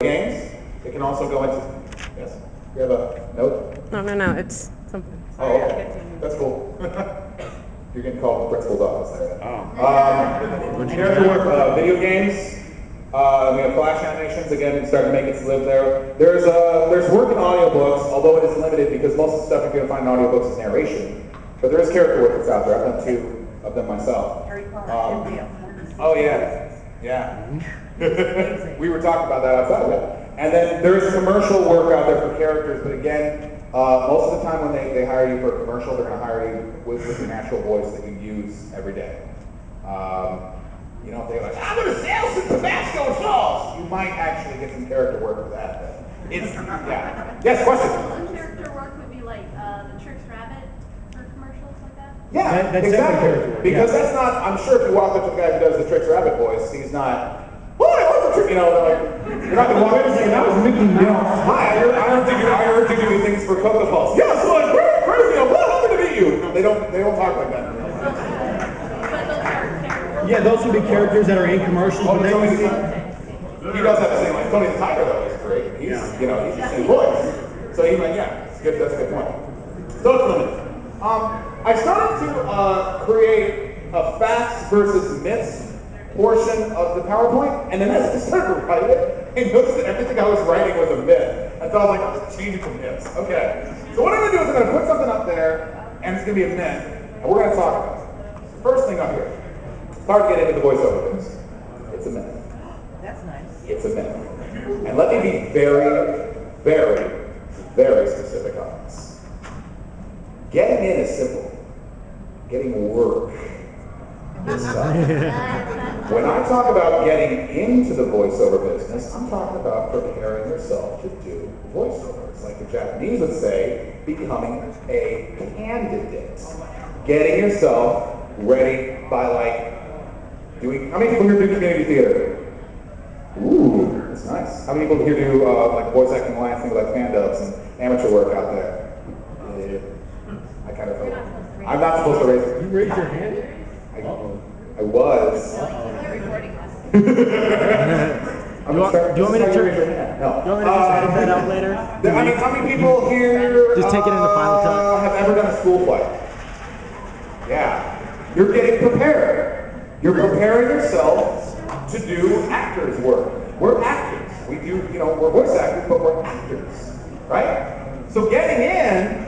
games. It can also go into, yes, you have a note? No, it's something. Oh, okay. That's cool. You're getting called the principal's office. Character work, video games. We have flash animations, again, starting to make its live there. There's work in audiobooks, although it is limited because most of the stuff you're going to find in audiobooks is narration. But there is character work that's out there. I've done 2 of them myself. Oh, yeah. We were talking about that outside of it. And then there's commercial work out there for characters, but again, most of the time when they hire you for a commercial, they're going to hire you with your natural voice that you use every day. You know, if they're like, I'm going to sell some Tabasco sauce, you might actually get some character work for that. It's, yeah. Yes, question? Some character work would be like the Trix Rabbit for commercials like that? Yeah, that's exactly. Because that's not, I'm sure if you walk up to the guy who does the Trix Rabbit voice, he's not, oh, I love the Trix, you know, like, you're not going to walk up and say, that was Mickey Mouse. Hi, I heard you doing things for Cocoa Pulse. Yes, like, crazy, I'm happy to meet you. They don't talk like that. Yeah, those would be characters that are in commercials. Oh, he does have the same, like, Tony the Tiger, though, is great. He's, you know, he's the same voice. So he's like, yeah, it's good, that's a good point. So it's limited. I started to create a facts versus myths portion of the PowerPoint, and then as I started to write it, I noticed that everything I was writing was a myth. And so I was like, I'll just change it to myths. Okay. So what I'm going to do is I'm going to put something up there, and it's going to be a myth, and we're going to talk about it. The first thing up here. It's hard to get into the voiceover business. It's a myth. That's nice. It's a myth. And let me be very, very, very specific on this. Getting in is simple. Getting work is tough. When I talk about getting into the voiceover business, I'm talking about preparing yourself to do voiceovers. Like the Japanese would say, becoming a candidate. Getting yourself ready by like doing, how many people here do community theater? Ooh, that's nice. How many people here do like voice acting lines, things like fan-dubs and amateur work out there? Yeah. I kind of feel I'm not supposed to raise it. You raised your hand? I was. Do you want me to turn? No. Do you want me to just edit that out later? I mean, how many people here just take it in the final cut? have ever done a school play? Yeah. You're getting prepared. You're preparing yourself to do actors' work. We're actors. We do, you know, we're voice actors, but we're actors, right? So getting in,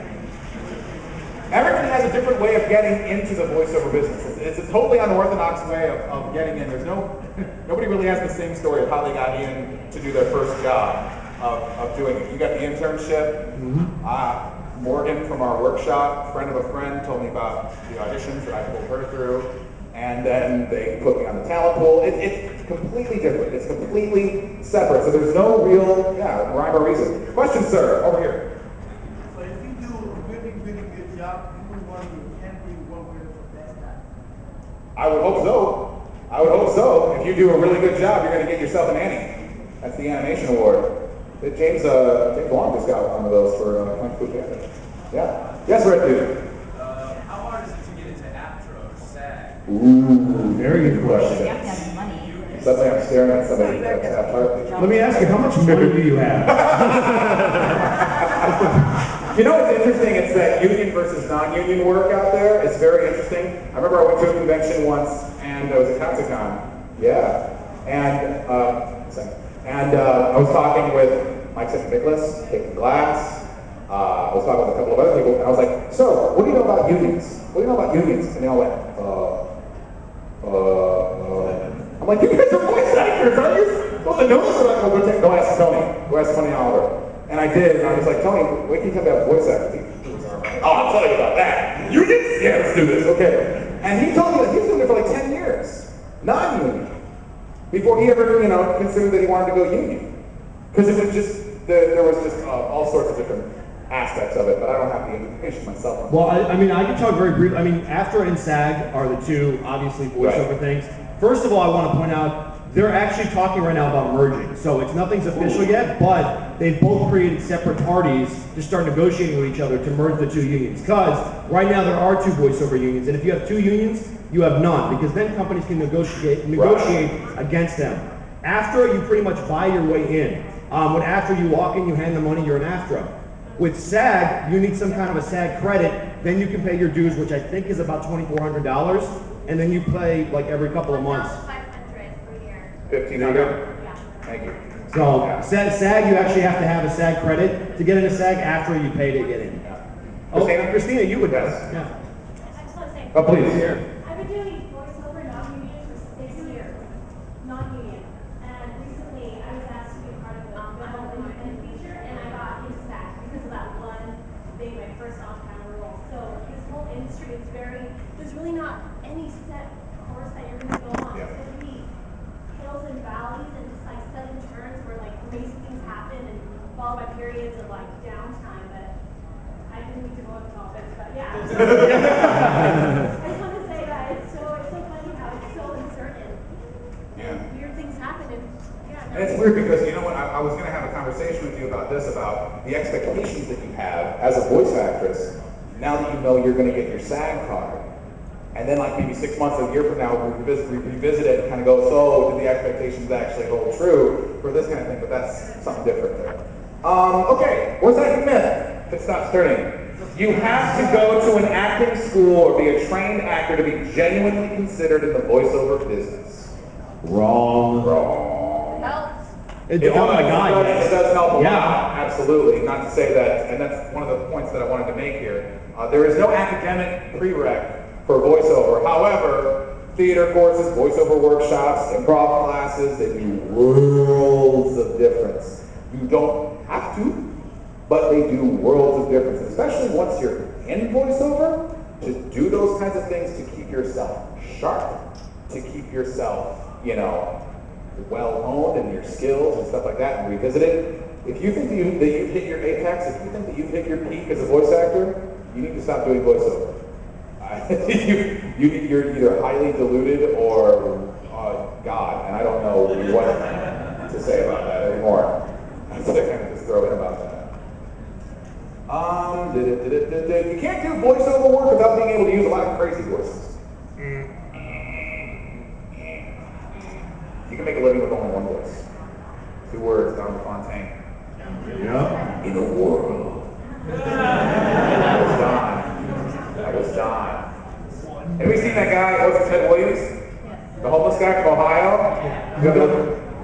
everyone has a different way of getting into the voiceover business. It's a totally unorthodox way of getting in. There's nobody really has the same story of how they got in to do their first job of doing it. You got the internship. Morgan from our workshop, friend of a friend, told me about the auditions that I pulled her through. And then they put me on the talent pool. It's completely different. It's completely separate. So there's no real, rhyme or reason. Question, sir, over here. So if you do a really, really good job, people want you can be one winner for best time. I would hope so. I would hope so. If you do a really good job, you're going to get yourself an Annie. That's the animation award. James Long just got one of those for Kung Fu Panda. Yeah. Yes, Red Dude. How hard is it to get into APTRO, SAG? Ooh, very good question. You have to have money. Suddenly I'm staring at somebody that's Let me ask you, how much money do you have? You know what's interesting? It's that union versus non-union work out there. It's very interesting. I remember I went to a convention once, and it was a Katsucon. Yeah. And I was talking with Mike Nicholas, taking glass. I was talking with a couple of other people, and I was like, so, what do you know about unions? What do you know about unions? And they all went, I'm like, you guys are voice actors, aren't you? Well, the notes are like, well, go ask Tony. Go ask Tony Oliver. And I did, and I was like, Tony, wait till you tell me about voice acting. Oh, I'll tell you about that. Unions? Yeah, let's do this, okay. And he told me that he was doing it for like 10 years, non-union, before he ever, considered that he wanted to go union. Because it was just, there was just all sorts of different aspects of it, but I don't have the information myself. Well, I mean, I can talk very briefly. I mean, APTRO and SAG are the two, obviously, voiceover things. First of all, I want to point out, they're actually talking right now about merging. So nothing's official yet, but they've both created separate parties to start negotiating with each other to merge the two unions. Because right now there are two voiceover unions, and if you have two unions, you have none, because then companies can negotiate against them. After you pretty much buy your way in. With AFTRA, you walk in, you hand the money, you're an AFTRA. With SAG, you need some kind of a SAG credit, then you can pay your dues, which I think is about $2,400, and then you pay like every couple of months. 1,500 per year. 1,500? Yeah. Thank you. So SAG, you actually have to have a SAG credit. To get into SAG, after you pay to get in. Oh, Christina, you would know. Yes. Yeah. I just want to say. Oh, please. I've been doing voiceover non-union for 6 years. Non-union. And recently I was asked to be a part of the independent feature, and I got into SAG because of that one thing, my first off-camera role. So this whole industry is there's really not any set course that you're going to go on. Yeah. It's going to be hills and valleys and just like sudden turns where like amazing things happen and followed by periods of like downtime. But I didn't need to go into all this, but yeah. I just want to say that it's so funny how it's so uncertain. Yeah. Weird things happen and yeah. And it's weird because, you know what, I was going to have a conversation with you about this, about the expectations that you have as a voice actress, now that you know you're going to get your SAG card. And then like maybe 6 months, a year from now, we revisit it and kind of go, so did the expectations actually hold true for this kind of thing? But that's something different there. Okay, voice acting myth. If it stops turning. You have to go to an acting school or be a trained actor to be genuinely considered in the voiceover business. Wrong. It helps. Oh my God. It does help a Yeah. lot, absolutely. Not to say that, and that's one of the points that I wanted to make here. There is no academic prereq for voiceover. However, theater courses, voiceover workshops, improv classes, they do worlds of difference. You don't have to, but they do worlds of difference, especially once you're in voiceover, to do those kinds of things to keep yourself sharp, to keep yourself, you know, well-honed in your skills and stuff like that, and revisit it. If you think that you've hit your apex, if you think that you've hit your peak as a voice actor, you need to stop doing voiceover. You're either highly deluded or God, and I don't know what to say about that anymore. So they kind of just throw in about that. You can't do voiceover work without being able to use a lot of crazy voices. You can make a living with only one voice. 2 words, Don Fontaine. Yeah. In a world. That was Don. Have you seen that guy, what's his Ted Williams? The homeless guy from Ohio?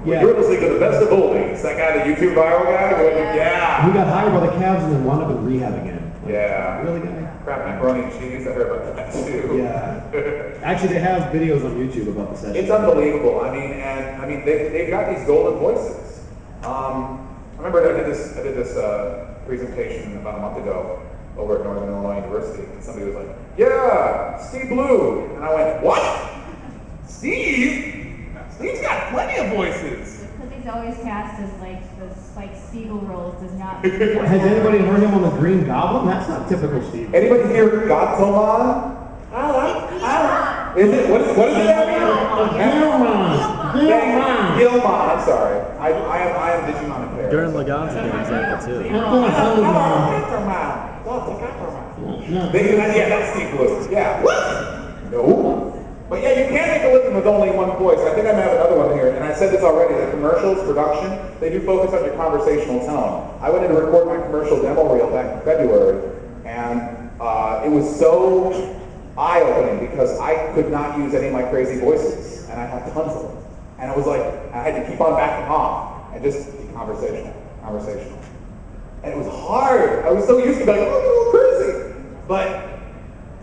Yeah. You're listening to the best of oldies. That guy, the YouTube viral guy? Yeah. He got hired by the Cavs and then wound up in rehab again. Yeah. Really guy? Crap macaroni and cheese. I heard about that too. Yeah. Actually, they have videos on YouTube about the session. It's unbelievable. I mean, they've got these golden voices. I remember I did this presentation about a month ago over at Northern Illinois University, and somebody was like, "Yeah, Steve Blue," and I went, "What? Steve? Steve's got plenty of voices." Because he's always cast as like the Spike Spiegel roles does not. Has anybody heard him on the Green Goblin? That's not typical Steve. Anybody hear Godzilla? Is it? What is it? Gilmon. I'm sorry. I am Digimon impaired. Gurren Lagann's a good example too. Yeah, that's Steve Blue. Yeah. What? No. But yeah, you can't make a living with only one voice. I think I may have another one here, and I said this already, the commercials, production, they do focus on your conversational tone. I went in to record my commercial demo reel back in February, and it was so eye-opening because I could not use any of my crazy voices, and I have tons of them. And it was like, I had to keep on backing off and just be conversational. And it was hard. I was so used to being like, oh, you're crazy. But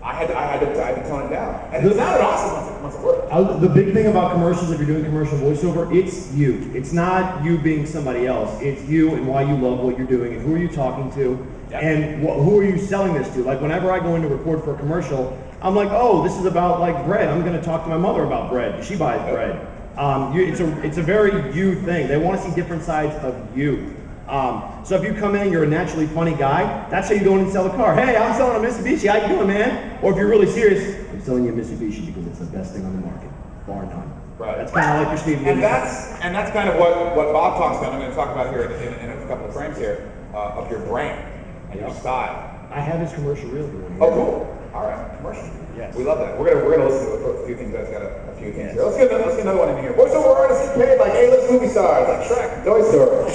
I had to tone it down. And it sounded awesome once it worked. The big thing about commercials, if you're doing commercial voiceover, it's you. It's not you being somebody else. It's you and why you love what you're doing and who are you talking to and who are you selling this to. Like whenever I go in to record for a commercial, I'm like, oh, this is about like bread. I'm going to talk to my mother about bread. She buys bread. It's a very you thing. They want to see different sides of you. So if you come in, you're a naturally funny guy, that's how you go in and sell a car. Hey, I'm selling a Mitsubishi, how you doing, man? Or if you're really serious, I'm selling you a Mitsubishi because it's the best thing on the market, bar none. Right. That's kind of like your Steve And Lucas. that's kind of what Bob talks about. I'm going to talk about here in a couple of frames here of your brand and your style. I have his commercial reel here. Oh, cool. All right, commercial. Yes. We love that. We're gonna listen to a few things. That's got a few things here. Let's get another one in here. Voiceover artists get paid like A-list movie stars, like Shrek, Toy Story.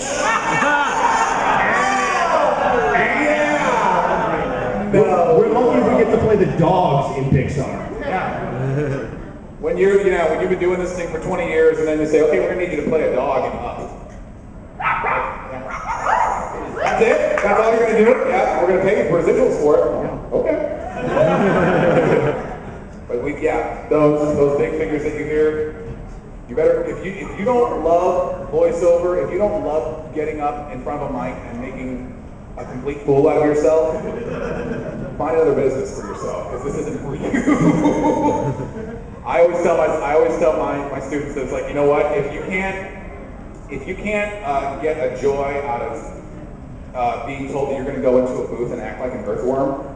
Yeah. No. We're lucky we get to play the dogs in Pixar. Yeah. When you've been doing this thing for 20 years, and then they say, okay, we're gonna need you to play a dog in Up. That's it? That's all you're gonna do? Yeah, we're gonna pay you for residuals for it. Yeah. Okay. But those big figures that you hear, you better, if you don't love voiceover, if you don't love getting up in front of a mic and making a complete fool out of yourself, find another business for yourself, because this isn't for you. I always tell my students that it's like, you know what, if you can't get a joy out of being told that you're going to go into a booth and act like an earthworm,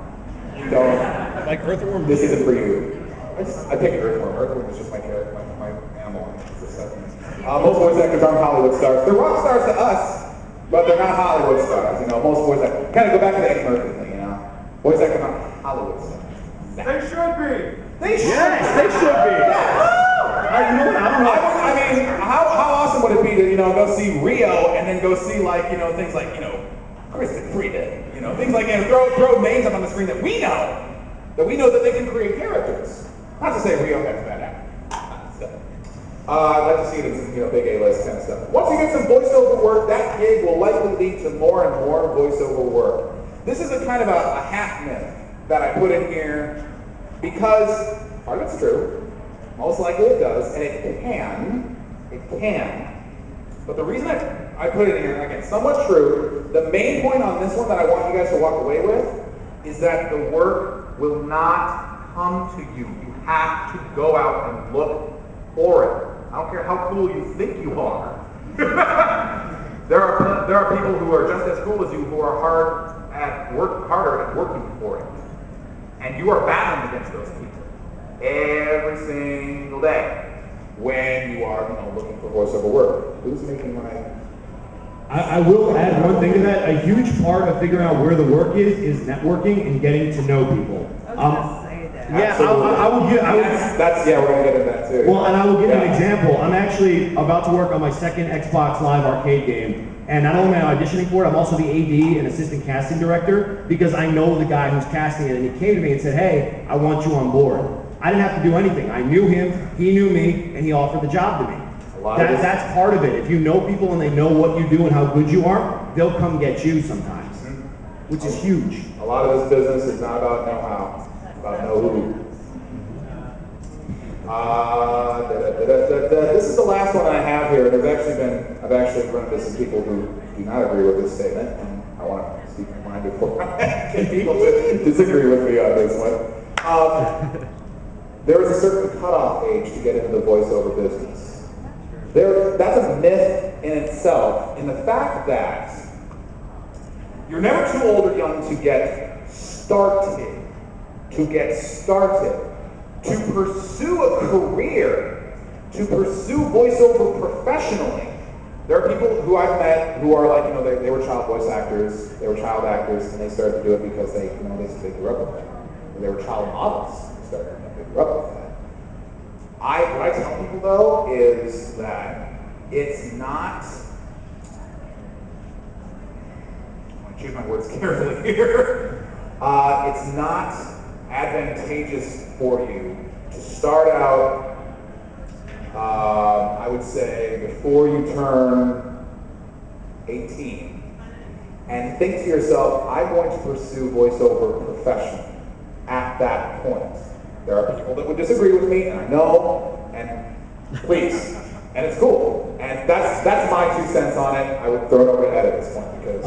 you don't. Like earthworm? This isn't for you. I pick earthworm. Earthworm is just my character, my animal. Most voice actors aren't Hollywood stars. They're rock stars to us, but they're not Hollywood stars. You know, most voice actors kind of go back to the Eddie Murphy thing. You know, voice actors aren't Hollywood stars. They should be. They should. Yes, they should be. Yes. I don't know. I mean, how awesome would it be to go see Rio and then go see things like Kristen Frieda, things like throw names up on the screen that we know that they can create characters. Not to say Rio has bad acting. I'd like to see it in some big A-list kind of stuff. Once you get some voiceover work, that gig will likely lead to more and more voiceover work. This is a kind of a half myth that I put in here because part of it's true. Most likely it does, and it can. But the reason I put it in here, again, somewhat true, the main point on this one that I want you guys to walk away with is that the work will not come to you. You have to go out and look for it. I don't care how cool you think you are. There are people who are just as cool as you who are harder at working for it. And you are battling against those people every single day when you are looking for voiceover work. Who's making my... I will add one thing to that. A huge part of figuring out where the work is networking and getting to know people. I was gonna say that. Yeah, I would we're gonna get into that too. Well, and I will give you an example. I'm actually about to work on my second Xbox Live arcade game. And not only am I auditioning for it, I'm also the AD and assistant casting director because I know the guy who's casting it, and he came to me and said, hey, I want you on board. I didn't have to do anything. I knew him, he knew me, and he offered the job to me. That's part of it. If you know people and they know what you do and how good you are, they'll come get you sometimes, which is huge. A lot of this business is not about know-how, it's about know-who. This is the last one I have here. I've actually run into some people who do not agree with this statement, and I want to speak my mind before I get people to disagree with me on this one. There is a certain cutoff age to get into the voiceover business. That's a myth in itself, in the fact that you're never too old or young to get started. To pursue a career, to pursue voiceover professionally. There are people who I've met who are like, they were child voice actors, they were child actors, and they started to do it because they grew up with that. Or they were child models, they grew up with that. What I tell people though is that it's not, I want to choose my words carefully here, it's not advantageous for you to start out, I would say, before you turn 18 and think to yourself, I'm going to pursue voiceover professionally at that point. There are people that would disagree with me, and I know, and please, and it's cool. And that's my 2 cents on it. I would throw it over to Ed at this point because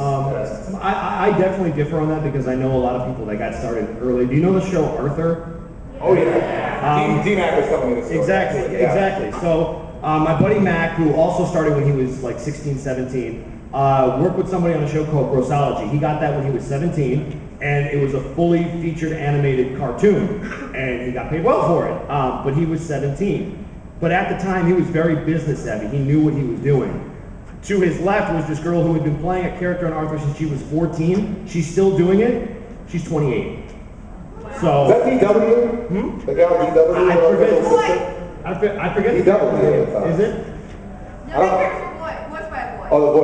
I definitely differ on that because I know a lot of people that got started early. Do you know the show Arthur? Oh yeah. D-Mac was telling me this story. Exactly. So my buddy Mac, who also started when he was like 16, 17, worked with somebody on a show called Grossology. He got that when he was 17, and it was a fully featured animated cartoon, and he got paid well for it, but he was 17. But at the time, he was very business savvy. He knew what he was doing. To his left was this girl who had been playing a character in Arthur since she was 14. She's still doing it. She's 28. So Is that DW? The gal DW? I forget. Sister? I forget. DW. Is it? I don't- Boy, voiced by a boy. Oh, the voice.